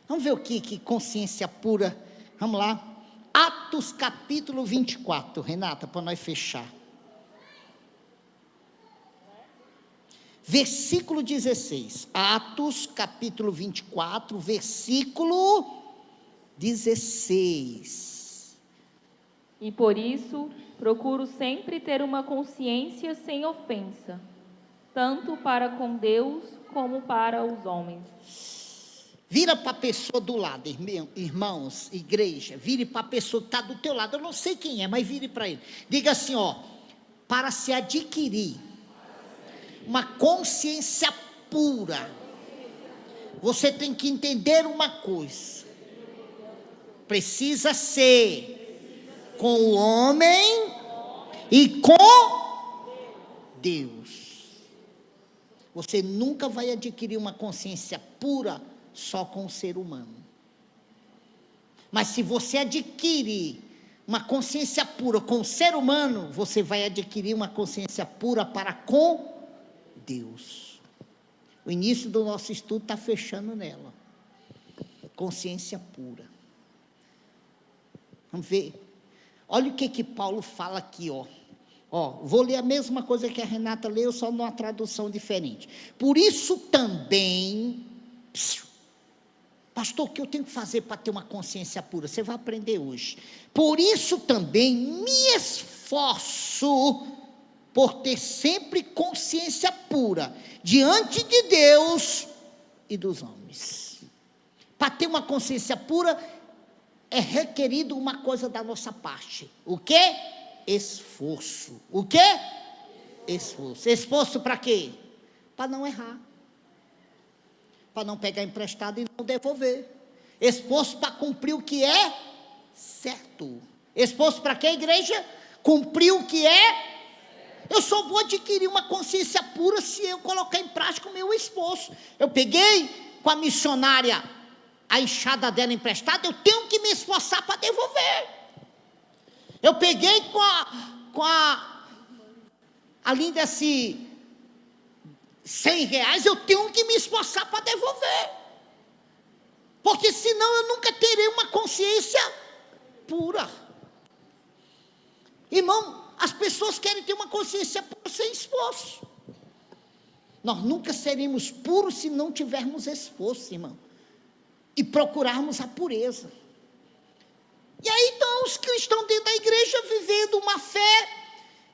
Vamos ver o que consciência pura. Vamos lá. Atos capítulo 24, Renata, para nós fechar. Versículo 16. Atos capítulo 24, versículo 16. E por isso, procuro sempre ter uma consciência sem ofensa, tanto para com Deus como para os homens. Vira para a pessoa do lado, irmãos, igreja, vire para a pessoa que está do teu lado, eu não sei quem é, mas vire para ele. Diga assim, ó, para se adquirir uma consciência pura, você tem que entender uma coisa, precisa ser com o homem e com Deus. Você nunca vai adquirir uma consciência pura só com o ser humano. Mas se você adquirir uma consciência pura com o ser humano, você vai adquirir uma consciência pura para com Deus. O início do nosso estudo está fechando nela. Consciência pura. Vamos ver. Olha o que Paulo fala aqui, ó. Vou ler a mesma coisa que a Renata leu, só numa tradução diferente. Por isso também, pastor, o que eu tenho que fazer para ter uma consciência pura? Você vai aprender hoje. Por isso também me esforço por ter sempre consciência pura diante de Deus e dos homens. Para ter uma consciência pura, é requerido uma coisa da nossa parte. O quê? Esforço. O quê? Esforço. Esforço para quê? Para não errar. Para não pegar emprestado e não devolver. Esforço para cumprir o que é certo. Esforço para quê, igreja? Cumprir o que é. Eu só vou adquirir uma consciência pura se eu colocar em prática o meu esforço. Eu peguei com a missionária a enxada dela emprestada, eu tenho que me esforçar para devolver. Eu peguei com a além desse R$100, eu tenho que me esforçar para devolver. Porque senão eu nunca terei uma consciência pura. Irmão, as pessoas querem ter uma consciência pura sem esforço. Nós nunca seremos puros se não tivermos esforço, irmão. E procurarmos a pureza. E aí então os cristãos dentro da igreja vivendo uma fé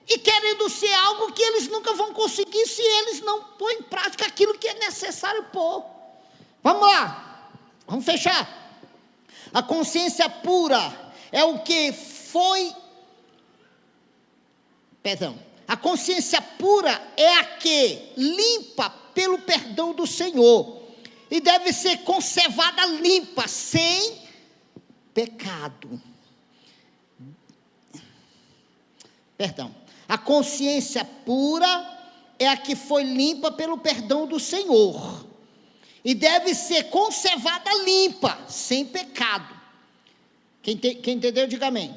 e querendo ser algo que eles nunca vão conseguir se eles não põem em prática aquilo que é necessário pôr. Vamos lá, vamos fechar. A consciência pura é o que foi... A consciência pura é a que limpa pelo perdão do Senhor e deve ser conservada limpa, sem pecado. A consciência pura é a que foi limpa pelo perdão do Senhor e deve ser conservada limpa, sem pecado. Quem entendeu, diga amém.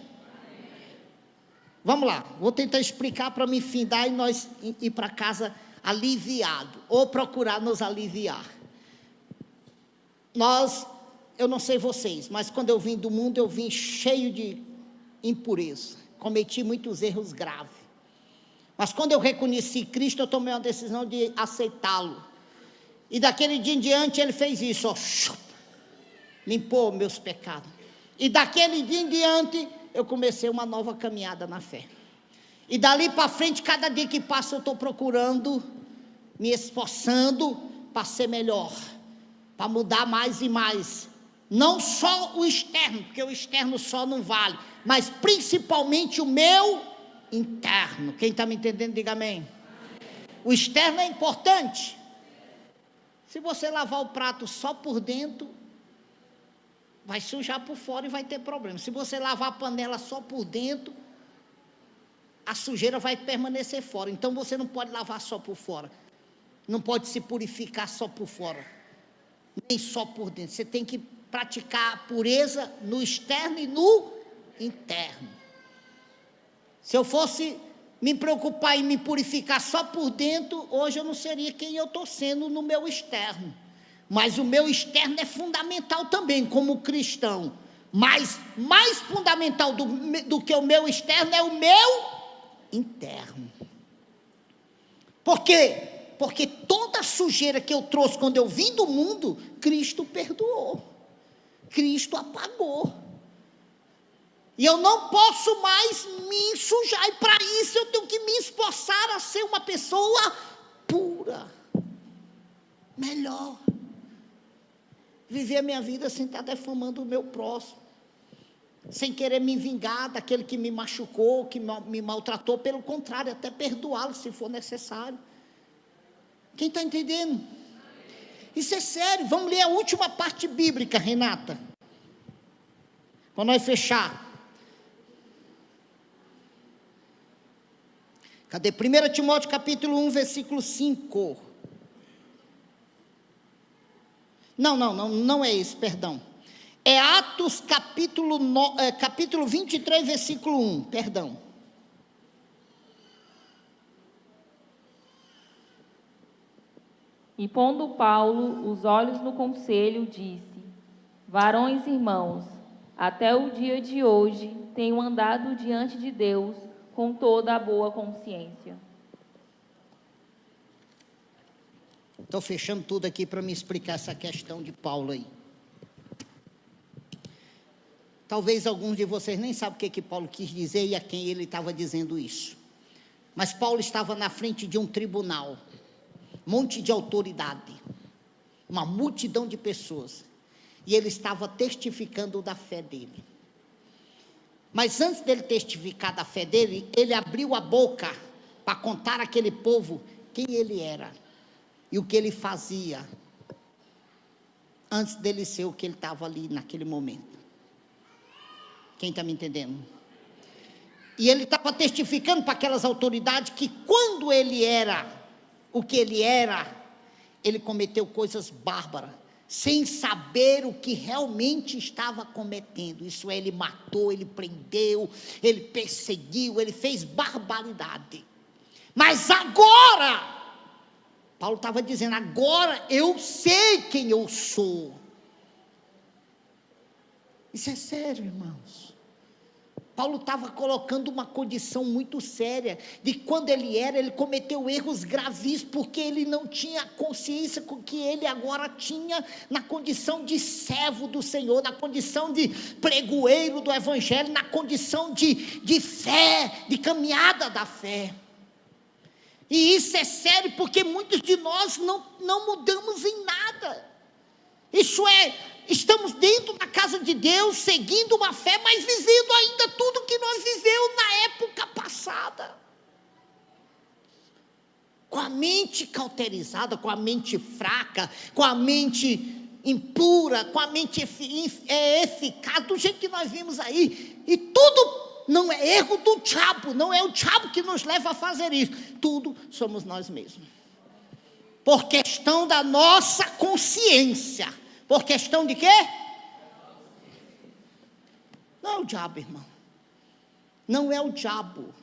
Vamos lá, vou tentar explicar para me findar e nós ir para casa aliviado, ou procurar nos aliviar. Eu não sei vocês, mas quando eu vim do mundo, eu vim cheio de impureza, cometi muitos erros graves. Mas quando eu reconheci Cristo, eu tomei uma decisão de aceitá-lo. E daquele dia em diante, ele fez isso, limpou meus pecados. E daquele dia em diante, eu comecei uma nova caminhada na fé. E dali para frente, cada dia que passa, eu estou procurando, me esforçando para ser melhor, para mudar mais e mais. Não só o externo, porque o externo só não vale, mas principalmente o meu interno. Quem está me entendendo, diga amém. O externo é importante. Se você lavar o prato só por dentro, vai sujar por fora e vai ter problema. Se você lavar a panela só por dentro, a sujeira vai permanecer fora. Então você não pode lavar só por fora. Não pode se purificar só por fora. Nem só por dentro. Você tem que praticar a pureza no externo e no interno. Se eu fosse me preocupar em me purificar só por dentro, hoje eu não seria quem eu estou sendo no meu externo. Mas o meu externo é fundamental também, como cristão. Mas mais fundamental do que o meu externo é o meu interno. Por quê? Porque toda a sujeira que eu trouxe quando eu vim do mundo, Cristo perdoou. Cristo apagou. E eu não posso mais me sujar. E para isso eu tenho que me esforçar a ser uma pessoa pura. Melhor. Viver a minha vida sem estar defamando o meu próximo. Sem querer me vingar daquele que me machucou, que me maltratou. Pelo contrário, até perdoá-lo se for necessário. Quem está entendendo? Isso é sério. Vamos ler a última parte bíblica, Renata. Para nós fechar. Cadê? 1 Timóteo capítulo 1, versículo 5. Não é esse, perdão. É Atos capítulo 23, versículo 1, perdão. E pondo Paulo os olhos no conselho, disse: varões irmãos, até o dia de hoje tenho andado diante de Deus com toda a boa consciência. Estou fechando tudo aqui para me explicar essa questão de Paulo aí. Talvez alguns de vocês nem sabem o que Paulo quis dizer e a quem ele estava dizendo isso. Mas Paulo estava na frente de um tribunal, monte de autoridade, uma multidão de pessoas, e ele estava testificando da fé dele. Mas antes dele testificar da fé dele, ele abriu a boca para contar àquele povo quem ele era e o que ele fazia, antes dele ser o que ele estava ali naquele momento. Quem está me entendendo? E ele estava testificando para aquelas autoridades que quando ele era o que ele era, ele cometeu coisas bárbaras, sem saber o que realmente estava cometendo. Isso é, ele matou, ele prendeu, ele perseguiu, ele fez barbaridade. Mas agora, Paulo estava dizendo, agora eu sei quem eu sou. Isso é sério, irmãos. Paulo estava colocando uma condição muito séria, de quando ele cometeu erros gravíssimos, porque ele não tinha consciência com que ele agora tinha, na condição de servo do Senhor, na condição de pregoeiro do Evangelho, na condição de fé, de caminhada da fé. E isso é sério, porque muitos de nós não mudamos em nada. Isso é, estamos dentro da casa de Deus, seguindo uma fé, mas vivendo ainda tudo que nós vivemos na época passada. Com a mente cauterizada, com a mente fraca, com a mente impura, com a mente eficaz, do jeito que nós vimos aí. E tudo não é erro do diabo, não é o diabo que nos leva a fazer isso. Tudo somos nós mesmos. Por questão da nossa consciência. Por questão de quê? Não é o diabo, irmão. Não é o diabo.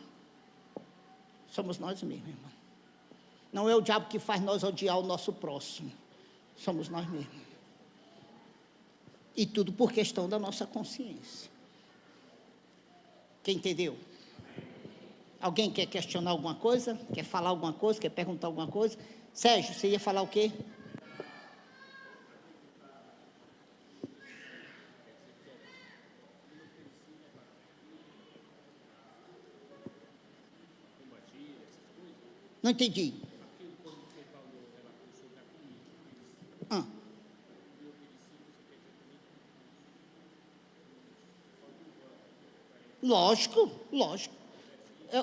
Somos nós mesmos, irmão. Não é o diabo que faz nós odiar o nosso próximo. Somos nós mesmos. E tudo por questão da nossa consciência. Quem entendeu? Alguém quer questionar alguma coisa? Quer falar alguma coisa? Quer perguntar alguma coisa? Sérgio, você ia falar o quê? Não entendi. Lógico.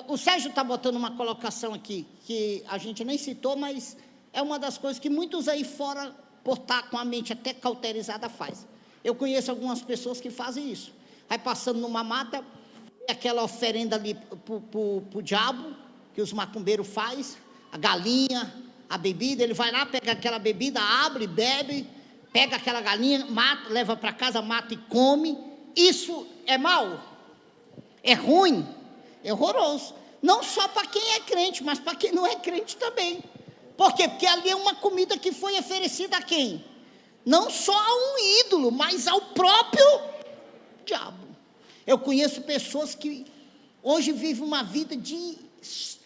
O Sérgio está botando uma colocação aqui, que a gente nem citou, mas é uma das coisas que muitos aí fora, por estar com a mente até cauterizada, faz. Eu conheço algumas pessoas que fazem isso. Vai passando numa mata, aquela oferenda ali para o diabo, que os macumbeiros faz, a galinha, a bebida, ele vai lá, pega aquela bebida, abre, bebe, pega aquela galinha, mata, leva para casa, mata e come. Isso é mal? É ruim? É horroroso. Não só para quem é crente, mas para quem não é crente também. Por quê? Porque ali é uma comida que foi oferecida a quem? Não só a um ídolo, mas ao próprio diabo. Eu conheço pessoas que hoje vivem uma vida de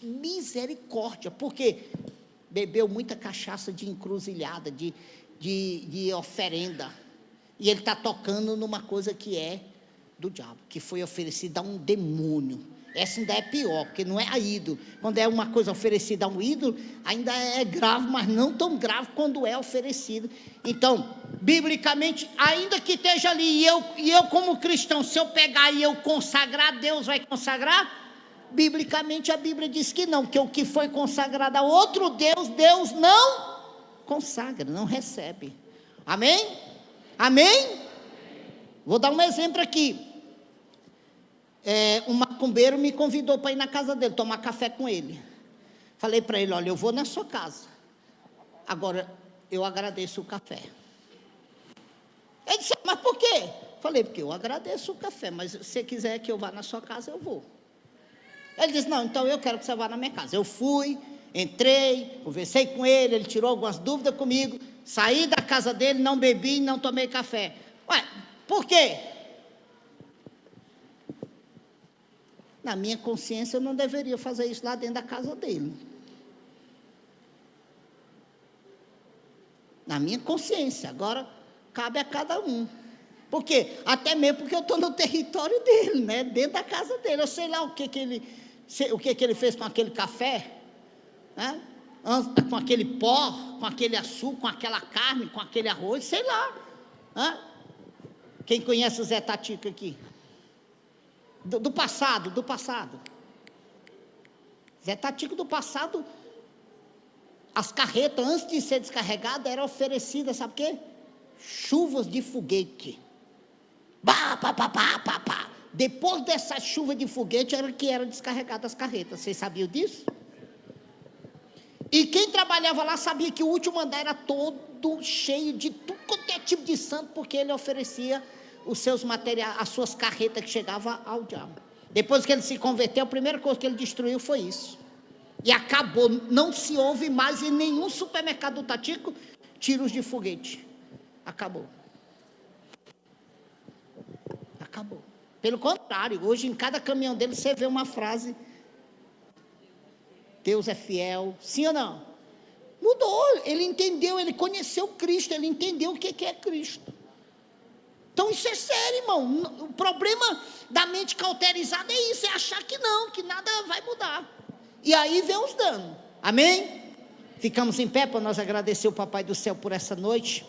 misericórdia, porque bebeu muita cachaça de encruzilhada, de oferenda, E ele está tocando numa coisa que é do diabo, que foi oferecida a um demônio. Essa ainda é pior, porque não é a ídolo. Quando é uma coisa oferecida a um ídolo, ainda é grave, mas não tão grave quando é oferecido. Então, biblicamente, ainda que esteja ali, e eu como cristão, se eu pegar e eu consagrar, Deus vai consagrar? Biblicamente a Bíblia diz que não, que o que foi consagrado a outro Deus, Deus não consagra, não recebe. Amém? Amém? Vou dar um exemplo aqui. Um macumbeiro me convidou para ir na casa dele, tomar café com ele. Falei para ele, olha, eu vou na sua casa. Agora, eu agradeço o café. Ele disse, mas por quê? Falei, porque eu agradeço o café, mas se você quiser que eu vá na sua casa, eu vou. Ele disse, não, então eu quero que você vá na minha casa. Eu fui, entrei, conversei com ele, ele tirou algumas dúvidas comigo, saí da casa dele, não bebi, não tomei café. Ué, por quê? Na minha consciência, eu não deveria fazer isso lá dentro da casa dele. Na minha consciência. Agora, cabe a cada um. Por quê? Até mesmo porque eu estou no território dele, né? Dentro da casa dele. Eu sei lá o que ele fez com aquele café, né? Com aquele pó, com aquele açúcar, com aquela carne, com aquele arroz, sei lá. Né? Quem conhece o Zé Tatico aqui? Do passado. Zé Tatico do passado, as carretas, antes de ser descarregada, eram oferecidas, sabe o quê? Chuvas de foguete. Bah, pá, pá, pá, pá, pá. Depois dessa chuva de foguete, era que eram descarregadas as carretas. Vocês sabiam disso? E quem trabalhava lá sabia que o último andar era todo cheio de tudo quanto é tipo de santo, porque ele oferecia os seus materiais, as suas carretas que chegavam ao diabo. Depois que ele se converteu, a primeira coisa que ele destruiu foi isso. E acabou, não se ouve mais em nenhum supermercado do Tatico tiros de foguete. Acabou. Acabou. Pelo contrário, hoje em cada caminhão dele você vê uma frase: Deus é fiel, sim ou não? Mudou, ele entendeu, ele conheceu Cristo, ele entendeu o que é Cristo. Então isso é sério, irmão. O problema da mente cauterizada é isso, é achar que não, que nada vai mudar. E aí vem os danos. Amém? Ficamos em pé para nós agradecer o Papai do Céu por essa noite.